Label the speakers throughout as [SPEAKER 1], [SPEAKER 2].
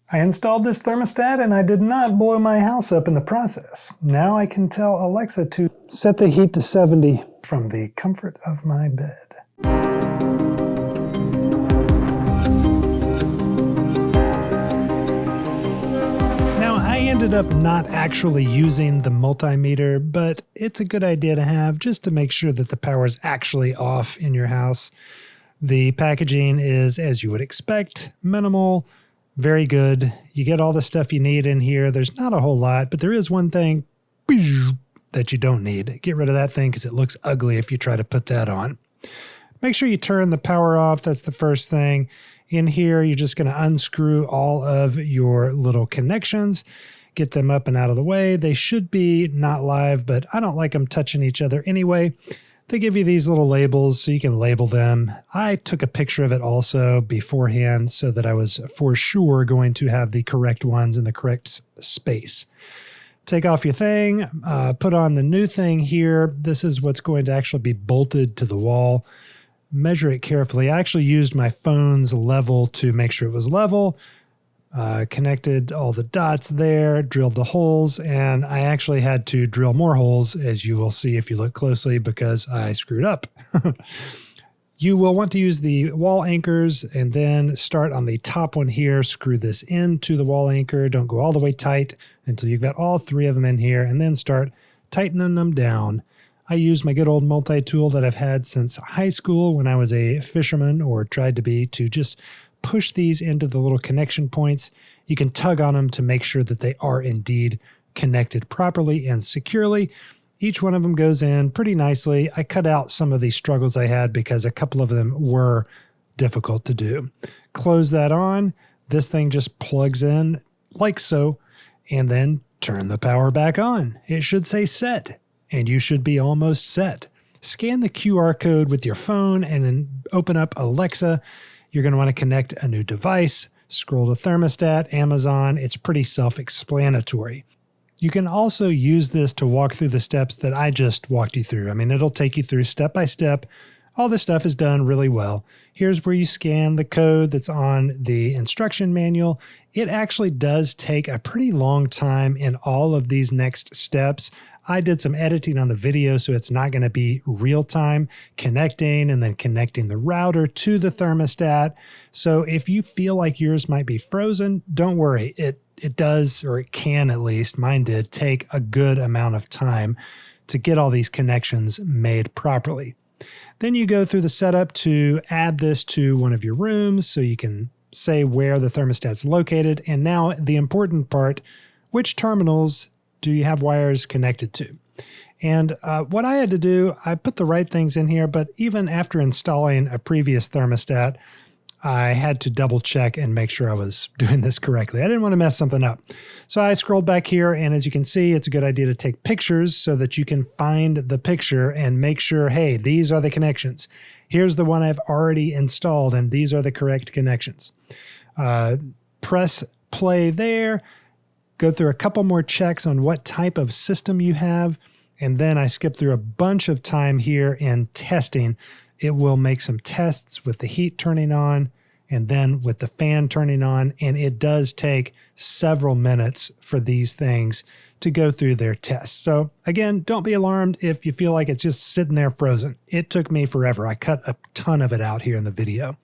[SPEAKER 1] I installed this thermostat and I did not blow my house up in the process. Now I can tell Alexa to set the heat to 70 from the comfort of my bed. Now, I ended up not actually using the multimeter, but it's a good idea to have just to make sure that the power is actually off in your house. The packaging is, as you would expect, minimal, very good. You get all the stuff you need in here. There's not a whole lot, but there is one thing that you don't need. Get rid of that thing because it looks ugly if you try to put that on. Make sure you turn the power off. That's the first thing. In here, you're just going to unscrew all of your little connections, get them up and out of the way. They should be not live, but I don't like them touching each other anyway. They give you these little labels so you can label them. I took a picture of it also beforehand so that I was for sure going to have the correct ones in the correct space. Take off your thing, put on the new thing here. This is what's going to actually be bolted to the wall. Measure it carefully. I actually used my phone's level to make sure it was level. Connected all the dots there, drilled the holes, and I actually had to drill more holes, as you will see if you look closely, because I screwed up. You will want to use the wall anchors and then start on the top one here, screw this into the wall anchor. Don't go all the way tight until you've got all three of them in here, and then start tightening them down. I use my good old multi-tool that I've had since high school when I was a fisherman, or tried to be, to just push these into the little connection points. You can tug on them to make sure that they are indeed connected properly and securely. Each one of them goes in pretty nicely. I cut out some of the struggles I had because a couple of them were difficult to do. Close that on. This thing just plugs in like so, and then turn the power back on. It should say set, and you should be almost set. Scan the QR code with your phone and then open up Alexa. You're going to want to connect a new device, scroll to Thermostat, Amazon. It's pretty self-explanatory. You can also use this to walk through the steps that I just walked you through. I mean, it'll take you through step by step. All this stuff is done really well. Here's where you scan the code that's on the instruction manual. It actually does take a pretty long time in all of these next steps. I did some editing on the video, so it's not going to be real time connecting and then connecting the router to the thermostat. So if you feel like yours might be frozen, don't worry. It does, or it can at least, mine did, take a good amount of time to get all these connections made properly. Then you go through the setup to add this to one of your rooms so you can say where the thermostat's located. And now the important part, which terminals do you have wires connected to? And what I had to do, I put the right things in here, but even after installing a previous thermostat, I had to double check and make sure I was doing this correctly. I didn't want to mess something up. So I scrolled back here, and as you can see, it's a good idea to take pictures so that you can find the picture and make sure, hey, these are the connections. Here's the one I've already installed, and these are the correct connections. Press play there. Go through a couple more checks on what type of system you have, and then I skip through a bunch of time here in testing. It will make some tests with the heat turning on and then with the fan turning on, and it does take several minutes for these things to go through their tests. So again, don't be alarmed if you feel like it's just sitting there frozen. It took me forever. I cut a ton of it out here in the video.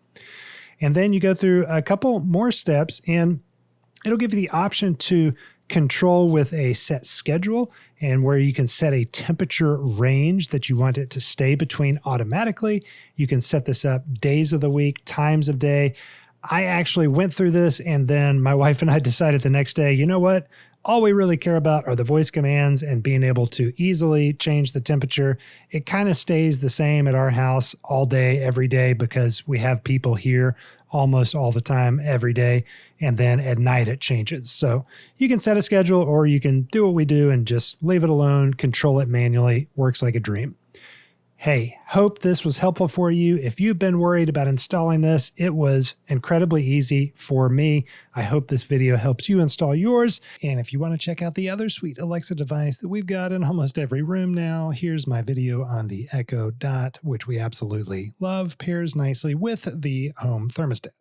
[SPEAKER 1] And then you go through a couple more steps, and it'll give you the option to control with a set schedule, and where you can set a temperature range that you want it to stay between automatically. You can set this up days of the week, times of day. I actually went through this, and then my wife and I decided the next day, you know what? All we really care about are the voice commands and being able to easily change the temperature. It kind of stays the same at our house all day, every day, because we have people here almost all the time, every day. And then at night it changes. So you can set a schedule, or you can do what we do and just leave it alone, control it manually. Works like a dream. Hey, hope this was helpful for you. If you've been worried about installing this, it was incredibly easy for me. I hope this video helps you install yours. And if you want to check out the other sweet Alexa device that we've got in almost every room now, here's my video on the Echo Dot, which we absolutely love, pairs nicely with the home thermostat.